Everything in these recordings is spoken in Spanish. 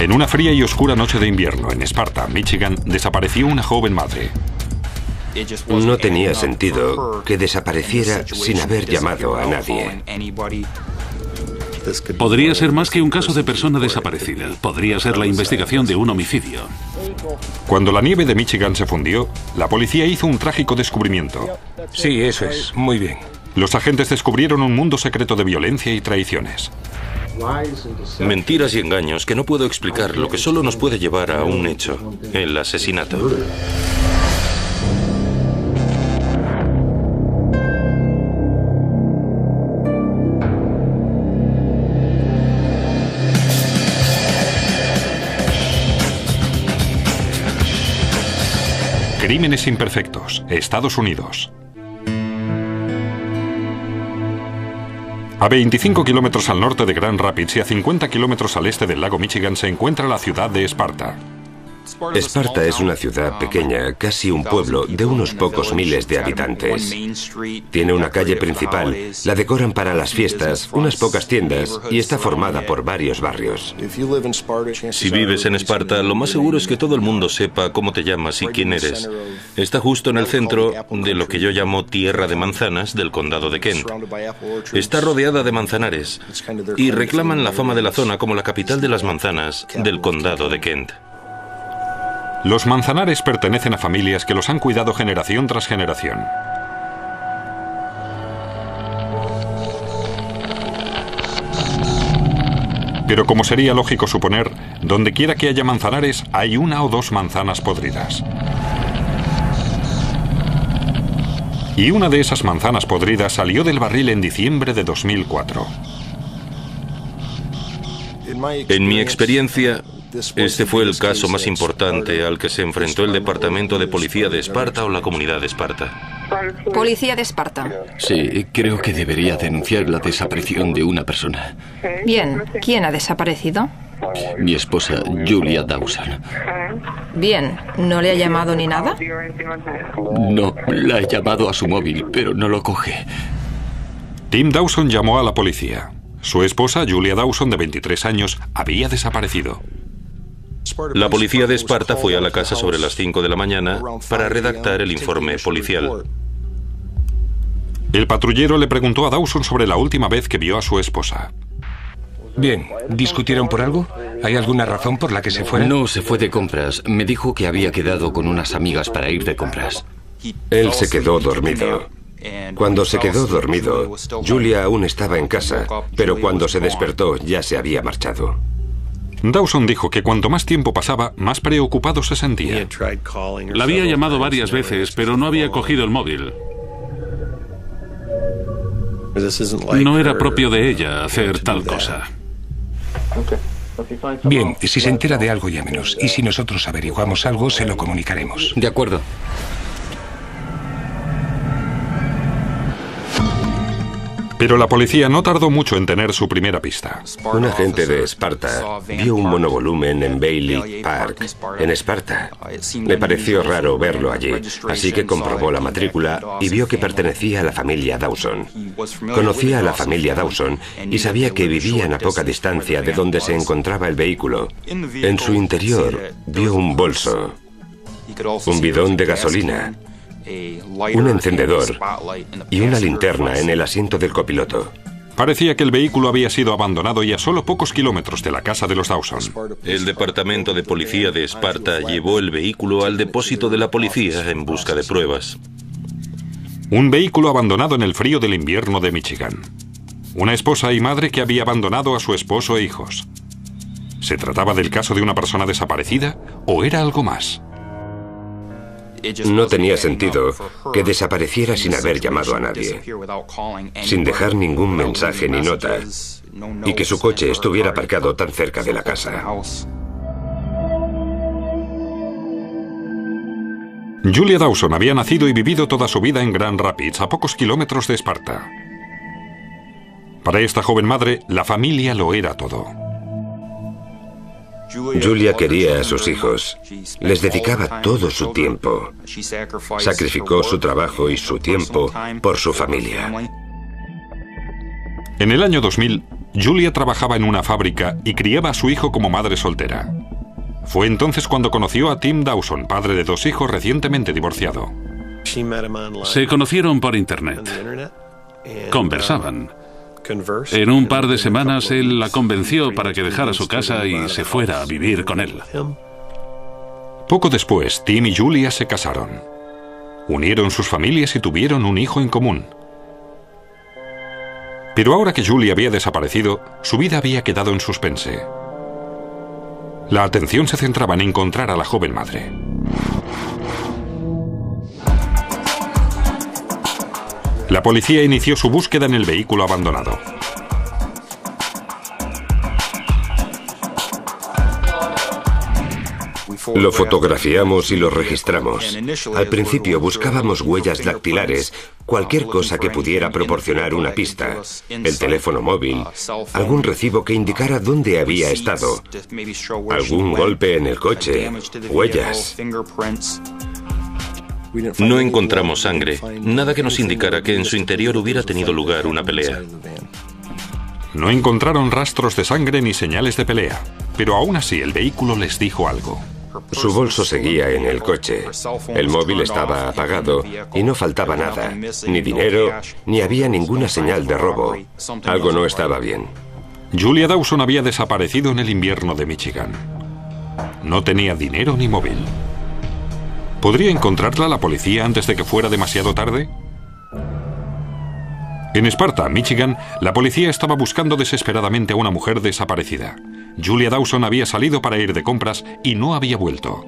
En una fría y oscura noche de invierno en Esparta, Michigan, desapareció una joven madre. No tenía sentido que desapareciera sin haber llamado a nadie. Podría ser más que un caso de persona desaparecida. Podría ser la investigación de un homicidio. Cuando la nieve de Michigan se fundió, la policía hizo un trágico descubrimiento. Sí, eso es. Muy bien. Los agentes descubrieron un mundo secreto de violencia y traiciones. Mentiras y engaños que no puedo explicar, lo que solo nos puede llevar a un hecho: el asesinato. Crímenes imperfectos, Estados Unidos. A 25 kilómetros al norte de Grand Rapids y a 50 kilómetros al este del lago Michigan se encuentra la ciudad de Esparta. Esparta es una ciudad pequeña, casi un pueblo de unos pocos miles de habitantes. Tiene una calle principal, la decoran para las fiestas, unas pocas tiendas y está formada por varios barrios. Si vives en Esparta, lo más seguro es que todo el mundo sepa cómo te llamas y quién eres. Está justo en el centro de lo que yo llamo Tierra de Manzanas del condado de Kent. Está rodeada de manzanares y reclaman la fama de la zona como la capital de las manzanas del condado de Kent. Los manzanares pertenecen a familias que los han cuidado generación tras generación. Pero como sería lógico suponer, donde quiera que haya manzanares, hay una o dos manzanas podridas. Y una de esas manzanas podridas salió del barril en diciembre de 2004. En mi experiencia, este fue el caso más importante al que se enfrentó el Departamento de Policía de Esparta o la comunidad de Esparta. Policía de Esparta. Sí, creo que debería denunciar la desaparición de una persona. Bien, ¿quién ha desaparecido? Mi esposa, Julia Dawson. Bien, ¿no le ha llamado ni nada? No, la he llamado a su móvil, pero no lo coge. Tim Dawson llamó a la policía. Su esposa, Julia Dawson, de 23 años, había desaparecido. La policía de Esparta fue a la casa sobre las 5 de la mañana para redactar el informe policial. El patrullero le preguntó a Dawson sobre la última vez que vio a su esposa. Bien, ¿discutieron por algo? ¿Hay alguna razón por la que se fuera? No, se fue de compras. Me dijo que había quedado con unas amigas para ir de compras. Él se quedó dormido. Cuando se quedó dormido, Julia aún estaba en casa, pero cuando se despertó ya se había marchado. Dawson dijo que cuanto más tiempo pasaba, más preocupado se sentía. La había llamado varias veces, pero no había cogido el móvil. No era propio de ella hacer tal cosa. Bien, si se entera de algo, llámenos. Y si nosotros averiguamos algo, se lo comunicaremos. De acuerdo. Pero la policía no tardó mucho en tener su primera pista. Un agente de Esparta vio un monovolumen en Bailey Park, en Esparta. Le pareció raro verlo allí, así que comprobó la matrícula y vio que pertenecía a la familia Dawson. Conocía a la familia Dawson y sabía que vivían a poca distancia de donde se encontraba el vehículo. En su interior vio un bolso, un bidón de gasolina, un encendedor y una linterna en el asiento del copiloto. Parecía que el vehículo había sido abandonado y a solo pocos kilómetros de la casa de los Dawson. El Departamento de Policía de Esparta llevó el vehículo al depósito de la policía en busca de pruebas. Un vehículo abandonado en el frío del invierno de Michigan. Una esposa y madre que había abandonado a su esposo e hijos. ¿Se trataba del caso de una persona desaparecida o era algo más? No tenía sentido que desapareciera sin haber llamado a nadie, sin dejar ningún mensaje ni nota, y que su coche estuviera aparcado tan cerca de la casa. Julia Dawson había nacido y vivido toda su vida en Grand Rapids, a pocos kilómetros de Esparta. Para esta joven madre, la familia lo era todo. Julia quería a sus hijos, les dedicaba todo su tiempo, sacrificó su trabajo y su tiempo por su familia. En el año 2000, Julia trabajaba en una fábrica y criaba a su hijo como madre soltera. Fue entonces cuando conoció a Tim Dawson, padre de 2 hijos recientemente divorciado. Se conocieron por internet. Conversaban. En un par de semanas él la convenció para que dejara su casa y se fuera a vivir con él. Poco después, Tim y Julia se casaron. Unieron sus familias y tuvieron un hijo en común. Pero ahora que Julia había desaparecido, su vida había quedado en suspense. La atención se centraba en encontrar a la joven madre. La policía inició su búsqueda en el vehículo abandonado. Lo fotografiamos y lo registramos. Al principio buscábamos huellas dactilares, cualquier cosa que pudiera proporcionar una pista, el teléfono móvil, algún recibo que indicara dónde había estado, algún golpe en el coche, huellas. No encontramos sangre, nada que nos indicara que en su interior hubiera tenido lugar una pelea. No encontraron rastros de sangre ni señales de pelea, pero aún así el vehículo les dijo algo. Su bolso seguía en el coche. El móvil estaba apagado y no faltaba nada, ni dinero, ni había ninguna señal de robo. Algo no estaba bien. Julia Dawson había desaparecido en el invierno de Michigan. No tenía dinero ni móvil. ¿Podría encontrarla la policía antes de que fuera demasiado tarde? En Sparta, Michigan, la policía estaba buscando desesperadamente a una mujer desaparecida. Julia Dawson había salido para ir de compras y no había vuelto.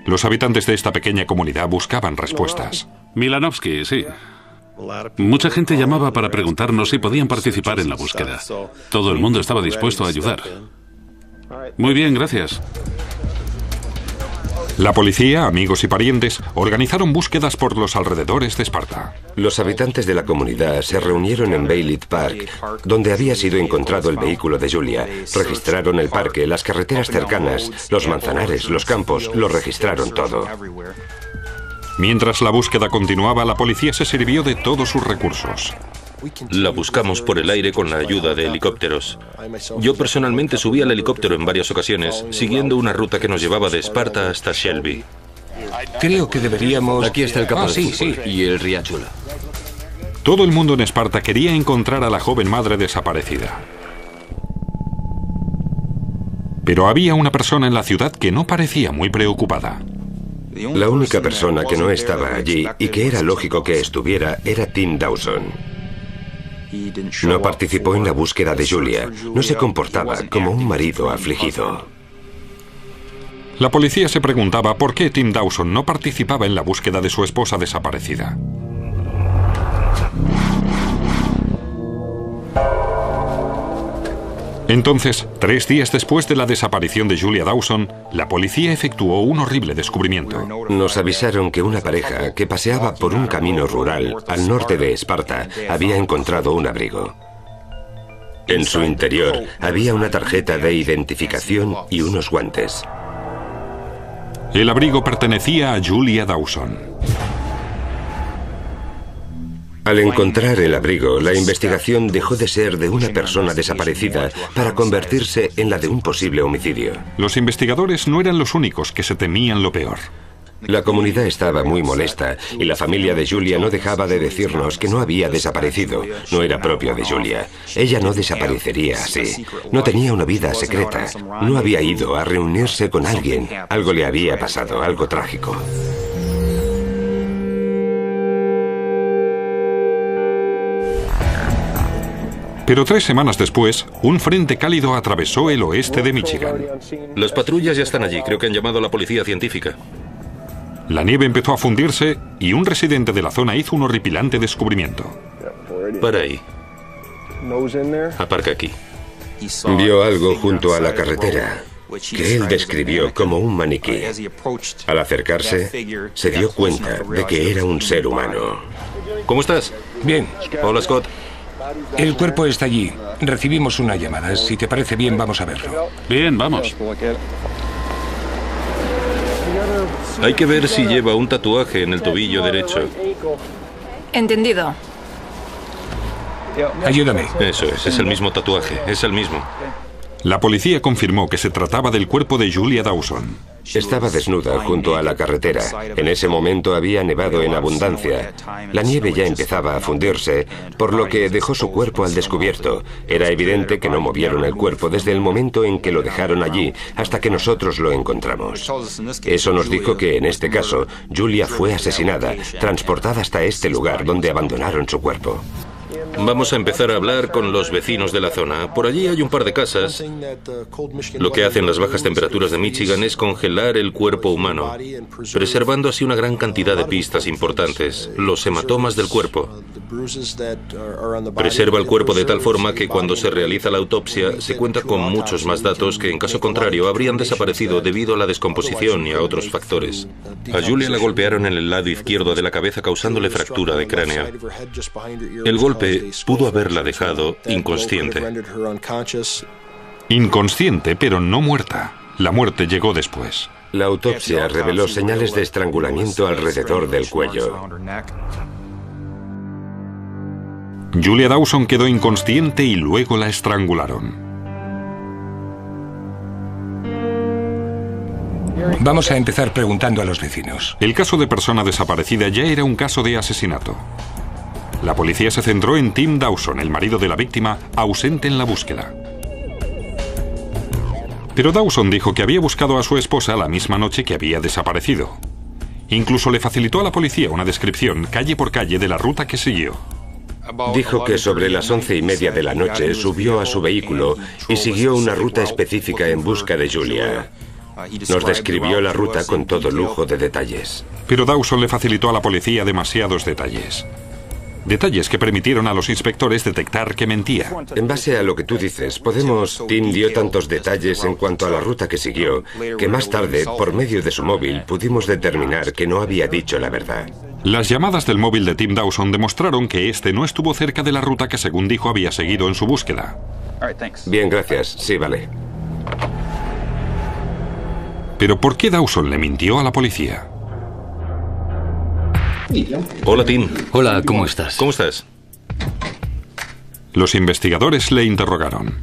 Los habitantes de esta pequeña comunidad buscaban respuestas. Milanovsky, sí. Mucha gente llamaba para preguntarnos si podían participar en la búsqueda. Todo el mundo estaba dispuesto a ayudar. Muy bien, gracias. La policía, amigos y parientes organizaron búsquedas por los alrededores de Esparta. Los habitantes de la comunidad se reunieron en Baylit Park, donde había sido encontrado el vehículo de Julia. Registraron el parque, las carreteras cercanas, los manzanares, los campos, lo registraron todo. Mientras la búsqueda continuaba, la policía se sirvió de todos sus recursos. La buscamos por el aire con la ayuda de helicópteros. Yo personalmente subí al helicóptero en varias ocasiones, siguiendo una ruta que nos llevaba de Esparta hasta Shelby. Creo que deberíamos... Aquí está el campo de sí, fútbol y el riachuelo. Todo el mundo en Esparta quería encontrar a la joven madre desaparecida. Pero había una persona en la ciudad que no parecía muy preocupada. La única persona que no estaba allí y que era lógico que estuviera era Tim Dawson. No participó en la búsqueda de Julia. No se comportaba como un marido afligido. La policía se preguntaba por qué Tim Dawson no participaba en la búsqueda de su esposa desaparecida. Entonces, 3 días después de la desaparición de Julia Dawson, la policía efectuó un horrible descubrimiento. Nos avisaron que una pareja que paseaba por un camino rural al norte de Esparta había encontrado un abrigo. En su interior había una tarjeta de identificación y unos guantes. El abrigo pertenecía a Julia Dawson. Al encontrar el abrigo, la investigación dejó de ser de una persona desaparecida para convertirse en la de un posible homicidio. Los investigadores no eran los únicos que se temían lo peor. La comunidad estaba muy molesta y la familia de Julia no dejaba de decirnos que no había desaparecido. No era propio de Julia. Ella no desaparecería así. No tenía una vida secreta. No había ido a reunirse con alguien. Algo le había pasado, algo trágico. Pero 3 semanas después, un frente cálido atravesó el oeste de Michigan. Las patrullas ya están allí, creo que han llamado a la policía científica. La nieve empezó a fundirse y un residente de la zona hizo un horripilante descubrimiento. Para ahí. Aparca aquí. Vio algo junto a la carretera que él describió como un maniquí. Al acercarse, se dio cuenta de que era un ser humano. ¿Cómo estás? Bien. Hola, Scott. El cuerpo está allí. Recibimos una llamada. Si te parece bien, vamos a verlo. Bien, vamos. Hay que ver si lleva un tatuaje en el tobillo derecho. Entendido. Ayúdame. Eso es el mismo tatuaje, es el mismo. La policía confirmó que se trataba del cuerpo de Julia Dawson. Estaba desnuda junto a la carretera. En ese momento había nevado en abundancia. La nieve ya empezaba a fundirse, por lo que dejó su cuerpo al descubierto. Era evidente que no movieron el cuerpo desde el momento en que lo dejaron allí hasta que nosotros lo encontramos. Eso nos dijo que, en este caso, Julia fue asesinada, transportada hasta este lugar donde abandonaron su cuerpo. Vamos a empezar a hablar con los vecinos de la zona. Por allí hay un par de casas. Lo que hacen las bajas temperaturas de Michigan es congelar el cuerpo humano, preservando así una gran cantidad de pistas importantes. Los hematomas del cuerpo. Preserva el cuerpo de tal forma que cuando se realiza la autopsia se cuenta con muchos más datos que en caso contrario habrían desaparecido debido a la descomposición y a otros factores. A Julia la golpearon en el lado izquierdo de la cabeza causándole fractura de cráneo. El golpe pudo haberla dejado inconsciente. Inconsciente, pero no muerta. La muerte llegó después. La autopsia reveló señales de estrangulamiento alrededor del cuello. Julia Dawson quedó inconsciente y luego la estrangularon. Vamos a empezar preguntando a los vecinos. El caso de persona desaparecida ya era un caso de asesinato. La policía se centró en Tim Dawson, el marido de la víctima, ausente en la búsqueda. Pero Dawson dijo que había buscado a su esposa la misma noche que había desaparecido. Incluso le facilitó a la policía una descripción, calle por calle, de la ruta que siguió. Dijo que sobre las 11:30 de la noche subió a su vehículo y siguió una ruta específica en busca de Julia. Nos describió la ruta con todo lujo de detalles. Pero Dawson le facilitó a la policía demasiados detalles. Detalles que permitieron a los inspectores detectar que mentía. En base a lo que tú dices, Tim dio tantos detalles en cuanto a la ruta que siguió, que más tarde, por medio de su móvil, pudimos determinar que no había dicho la verdad. Las llamadas del móvil de Tim Dawson demostraron que este no estuvo cerca de la ruta que, según dijo, había seguido en su búsqueda. Bien, gracias. Sí, vale. Pero ¿por qué Dawson le mintió a la policía? Hola, Tim. Hola, ¿cómo estás? ¿Cómo estás? Los investigadores le interrogaron.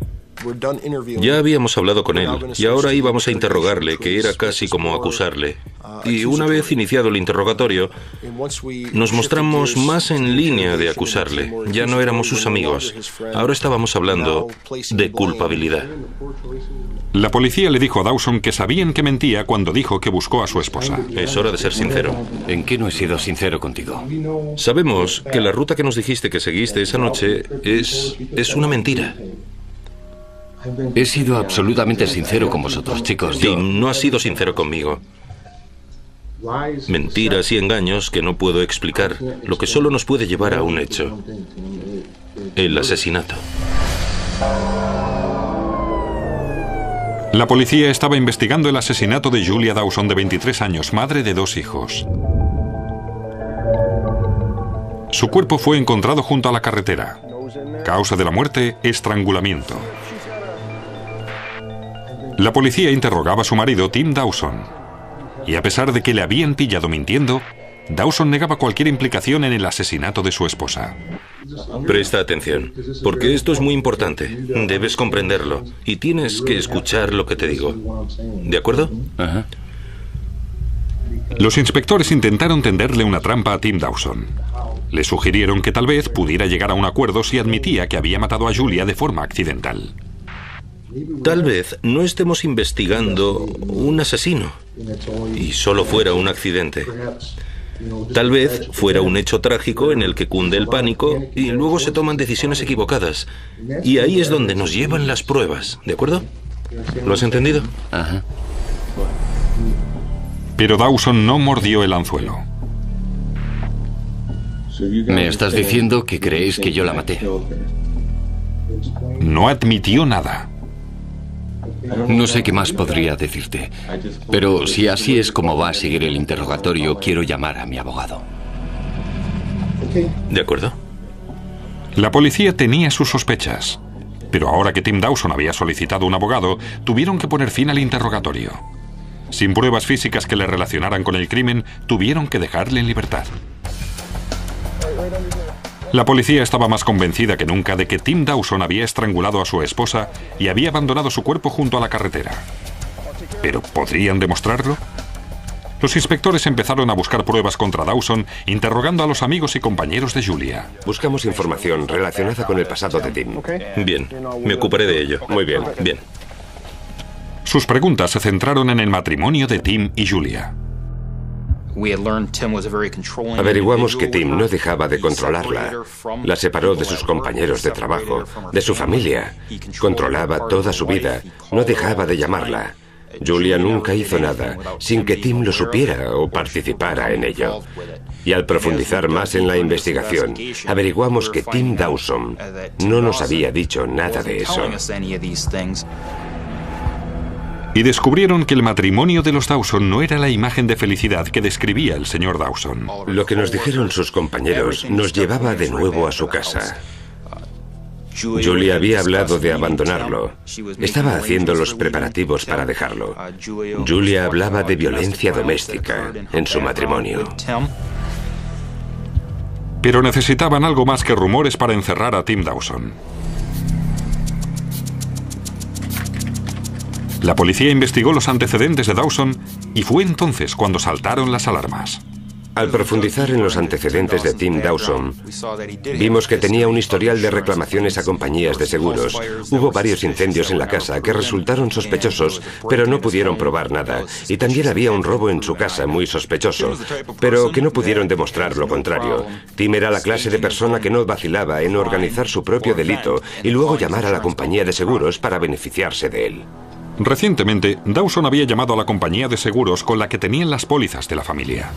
Ya habíamos hablado con él y ahora íbamos a interrogarle, que era casi como acusarle. Y una vez iniciado el interrogatorio, nos mostramos más en línea de acusarle. Ya no éramos sus amigos. Ahora estábamos hablando de culpabilidad. La policía le dijo a Dawson que sabían que mentía cuando dijo que buscó a su esposa. Es hora de ser sincero. ¿En qué no he sido sincero contigo? Sabemos que la ruta que nos dijiste que seguiste esa noche es una mentira. He sido absolutamente sincero con vosotros, chicos. Tim, no has sido sincero conmigo. Mentiras y engaños que no puedo explicar, lo que solo nos puede llevar a un hecho: el asesinato. La policía estaba investigando el asesinato de Julia Dawson, de 23 años, madre de 2 hijos. Su cuerpo fue encontrado junto a la carretera. Causa de la muerte: estrangulamiento. La policía interrogaba a su marido, Tim Dawson. Y a pesar de que le habían pillado mintiendo, Dawson negaba cualquier implicación en el asesinato de su esposa. Presta atención, porque esto es muy importante. Debes comprenderlo y tienes que escuchar lo que te digo. ¿De acuerdo? Ajá. Los inspectores intentaron tenderle una trampa a Tim Dawson. Le sugirieron que tal vez pudiera llegar a un acuerdo si admitía que había matado a Julia de forma accidental. Tal vez no estemos investigando un asesino y solo fuera un accidente. Tal vez fuera un hecho trágico en el que cunde el pánico y luego se toman decisiones equivocadas. Y ahí es donde nos llevan las pruebas, ¿de acuerdo? ¿Lo has entendido? Ajá. Pero Dawson no mordió el anzuelo. Me estás diciendo que creéis que yo la maté. No admitió nada. No sé qué más podría decirte, pero si así es como va a seguir el interrogatorio, quiero llamar a mi abogado. ¿De acuerdo? La policía tenía sus sospechas, pero ahora que Tim Dawson había solicitado un abogado, tuvieron que poner fin al interrogatorio. Sin pruebas físicas que le relacionaran con el crimen, tuvieron que dejarle en libertad. La policía estaba más convencida que nunca de que Tim Dawson había estrangulado a su esposa y había abandonado su cuerpo junto a la carretera. ¿Pero podrían demostrarlo? Los inspectores empezaron a buscar pruebas contra Dawson, interrogando a los amigos y compañeros de Julia. Buscamos información relacionada con el pasado de Tim. Bien, me ocuparé de ello. Muy bien. Bien. Sus preguntas se centraron en el matrimonio de Tim y Julia. Averiguamos que Tim no dejaba de controlarla. La separó de sus compañeros de trabajo, de su familia. Controlaba toda su vida. No dejaba de llamarla. Julia nunca hizo nada sin que Tim lo supiera o participara en ello. Y al profundizar más en la investigación, averiguamos que Tim Dawson no nos había dicho nada de eso. Y descubrieron que el matrimonio de los Dawson no era la imagen de felicidad que describía el señor Dawson. Lo que nos dijeron sus compañeros nos llevaba de nuevo a su casa. Julia había hablado de abandonarlo. Estaba haciendo los preparativos para dejarlo. Julia hablaba de violencia doméstica en su matrimonio. Pero necesitaban algo más que rumores para encerrar a Tim Dawson. La policía investigó los antecedentes de Dawson y fue entonces cuando saltaron las alarmas. Al profundizar en los antecedentes de Tim Dawson, vimos que tenía un historial de reclamaciones a compañías de seguros. Hubo varios incendios en la casa que resultaron sospechosos, pero no pudieron probar nada. Y también había un robo en su casa muy sospechoso, pero que no pudieron demostrar lo contrario. Tim era la clase de persona que no vacilaba en organizar su propio delito y luego llamar a la compañía de seguros para beneficiarse de él. Recientemente, Dawson había llamado a la compañía de seguros con la que tenían las pólizas de la familia.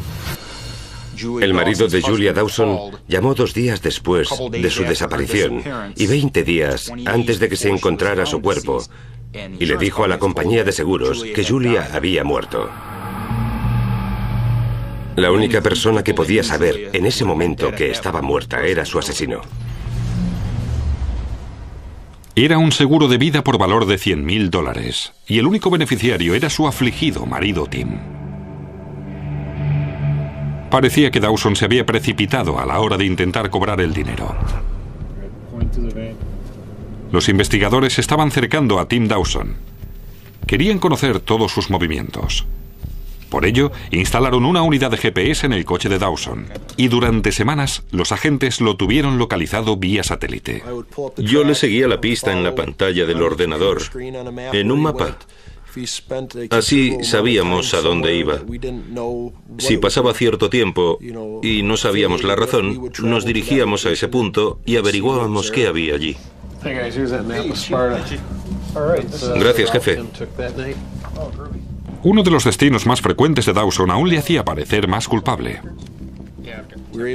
El marido de Julia Dawson llamó 2 días después de su desaparición y 20 días antes de que se encontrara su cuerpo y le dijo a la compañía de seguros que Julia había muerto. La única persona que podía saber en ese momento que estaba muerta era su asesino. Era un seguro de vida por valor de $100.000 y el único beneficiario era su afligido marido Tim. Parecía que Dawson se había precipitado a la hora de intentar cobrar el dinero. Los investigadores estaban cercando a Tim Dawson. Querían conocer todos sus movimientos. Por ello, instalaron una unidad de GPS en el coche de Dawson y durante semanas los agentes lo tuvieron localizado vía satélite. Yo le seguía la pista en la pantalla del ordenador, en un mapa. Así sabíamos a dónde iba. Si pasaba cierto tiempo y no sabíamos la razón, nos dirigíamos a ese punto y averiguábamos qué había allí. Gracias, jefe. Uno de los destinos más frecuentes de Dawson aún le hacía parecer más culpable.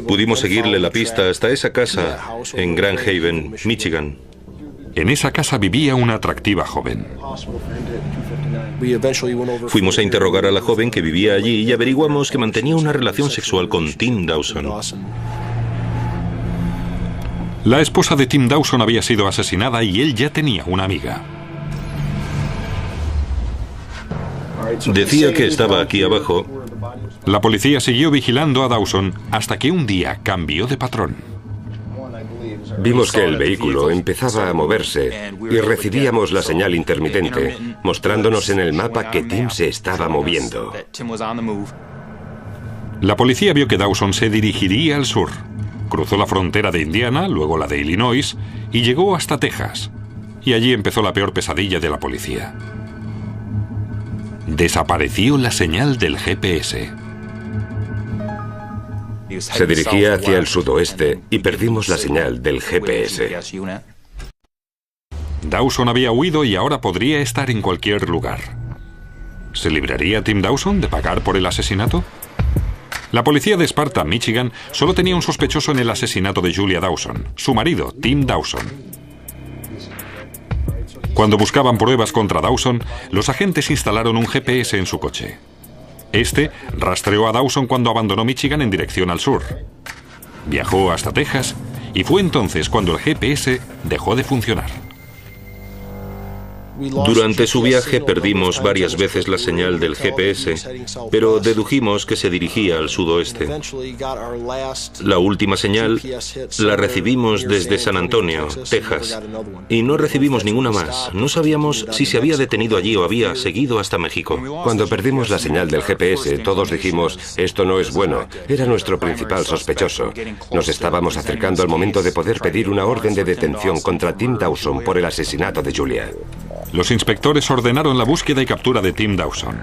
Pudimos seguirle la pista hasta esa casa en Grand Haven, Michigan. En esa casa vivía una atractiva joven. Fuimos a interrogar a la joven que vivía allí y averiguamos que mantenía una relación sexual con Tim Dawson. La esposa de Tim Dawson había sido asesinada y él ya tenía una amiga. Decía que estaba aquí abajo. La policía siguió vigilando a Dawson hasta que un día cambió de patrón. Vimos que el vehículo empezaba a moverse y recibíamos la señal intermitente, mostrándonos en el mapa que Tim se estaba moviendo. La policía vio que Dawson se dirigiría al sur. Cruzó la frontera de Indiana, luego la de Illinois, y llegó hasta Texas. Y allí empezó la peor pesadilla de la policía. Desapareció la señal del GPS. Se dirigía hacia el sudoeste y perdimos la señal del GPS. Dawson había huido y ahora podría estar en cualquier lugar. ¿Se libraría Tim Dawson de pagar por el asesinato? La policía de Sparta, Michigan, solo tenía un sospechoso en el asesinato de Julia Dawson, su marido, Tim Dawson. Cuando buscaban pruebas contra Dawson, los agentes instalaron un GPS en su coche. Este rastreó a Dawson cuando abandonó Michigan en dirección al sur. Viajó hasta Texas y fue entonces cuando el GPS dejó de funcionar. Durante su viaje perdimos varias veces la señal del GPS, pero dedujimos que se dirigía al sudoeste. La última señal la recibimos desde San Antonio, Texas, y no recibimos ninguna más. No sabíamos si se había detenido allí o había seguido hasta México. Cuando perdimos la señal del GPS, todos dijimos, esto no es bueno. Era nuestro principal sospechoso. Nos estábamos acercando al momento de poder pedir una orden de detención contra Tim Dawson por el asesinato de Julia. Los inspectores ordenaron la búsqueda y captura de Tim Dawson.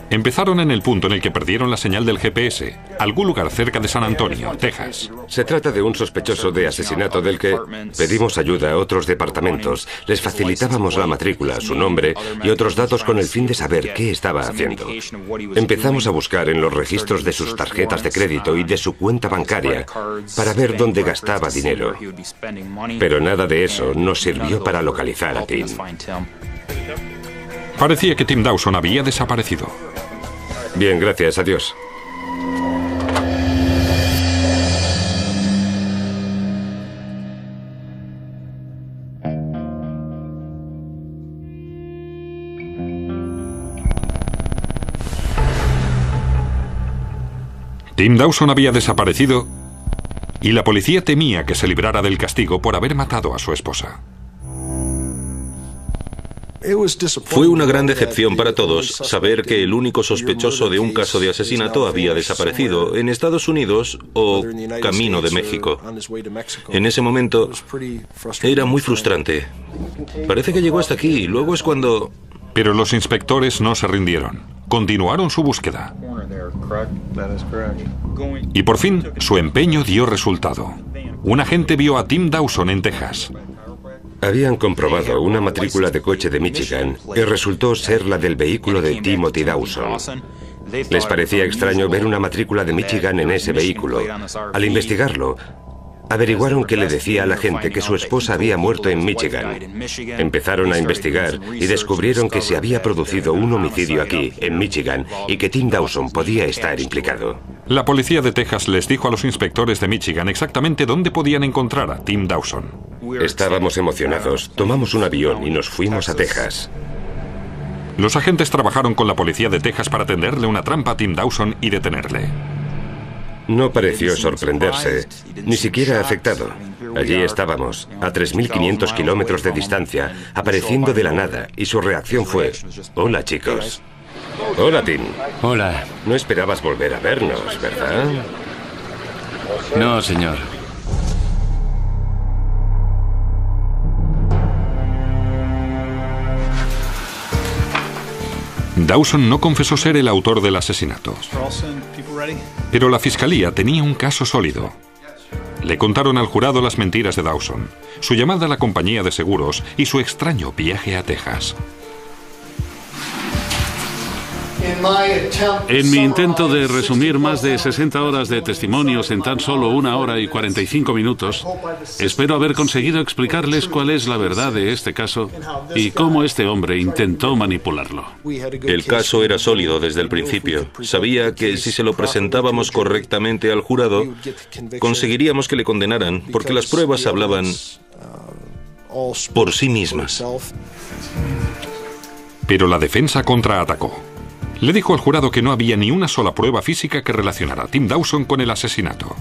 Empezaron en el punto en el que perdieron la señal del GPS, algún lugar cerca de San Antonio, Texas. Se trata de un sospechoso de asesinato del que pedimos ayuda a otros departamentos. Les facilitábamos la matrícula, su nombre y otros datos con el fin de saber qué estaba haciendo. Empezamos a buscar en los registros de sus tarjetas de crédito y de su cuenta bancaria para ver dónde gastaba dinero. Pero nada de eso nos sirvió para localizar a Tim. Parecía que Tim Dawson había desaparecido. Bien, gracias. Adiós. Tim Dawson había desaparecido y la policía temía que se librara del castigo por haber matado a su esposa. Fue una gran decepción para todos saber que el único sospechoso de un caso de asesinato había desaparecido en Estados Unidos o camino de México. En ese momento era muy frustrante. Parece que llegó hasta aquí y luego es cuando... Pero los inspectores no se rindieron. Continuaron su búsqueda. Y por fin, su empeño dio resultado. Un agente vio a Tim Dawson en Texas. Habían comprobado una matrícula de coche de Michigan y resultó ser la del vehículo de Timothy Dawson. Les parecía extraño ver una matrícula de Michigan en ese vehículo. Al investigarlo, averiguaron que le decía a la gente que su esposa había muerto en Michigan. Empezaron a investigar y descubrieron que se había producido un homicidio aquí, en Michigan, y que Tim Dawson podía estar implicado. La policía de Texas les dijo a los inspectores de Michigan exactamente dónde podían encontrar a Tim Dawson. Estábamos emocionados, tomamos un avión y nos fuimos a Texas. Los agentes trabajaron con la policía de Texas para tenderle una trampa a Tim Dawson y detenerle. No pareció sorprenderse, ni siquiera afectado. Allí estábamos, a 3.500 kilómetros de distancia, apareciendo de la nada, y su reacción fue, hola chicos. Hola Tim. Hola. No esperabas volver a vernos, ¿verdad? No, señor. Dawson no confesó ser el autor del asesinato. Pero la fiscalía tenía un caso sólido. Le contaron al jurado las mentiras de Dawson, su llamada a la compañía de seguros y su extraño viaje a Texas. En mi intento de resumir más de 60 horas de testimonios en tan solo 1 hora y 45 minutos, espero haber conseguido explicarles cuál es la verdad de este caso y cómo este hombre intentó manipularlo. El caso era sólido desde el principio. Sabía que si se lo presentábamos correctamente al jurado, conseguiríamos que le condenaran, porque las pruebas hablaban por sí mismas. Pero la defensa contraatacó. Le dijo al jurado que no había ni una sola prueba física que relacionara a Tim Dawson con el asesinato.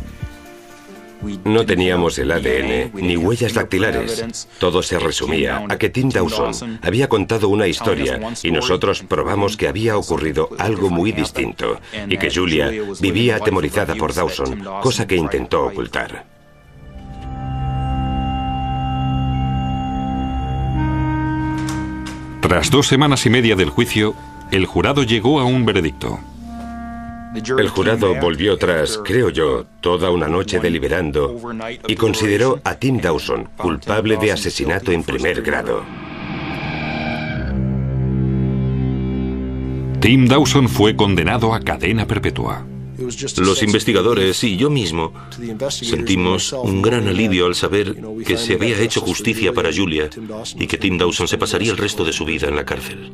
No teníamos el ADN ni huellas dactilares. Todo se resumía a que Tim Dawson había contado una historia y nosotros probamos que había ocurrido algo muy distinto y que Julia vivía atemorizada por Dawson, cosa que intentó ocultar. Tras 2 semanas y media del juicio, el jurado llegó a un veredicto. El jurado volvió tras, creo yo, toda una noche deliberando y consideró a Tim Dawson culpable de asesinato en primer grado. Tim Dawson fue condenado a cadena perpetua. Los investigadores y yo mismo sentimos un gran alivio al saber que se había hecho justicia para Julia y que Tim Dawson se pasaría el resto de su vida en la cárcel.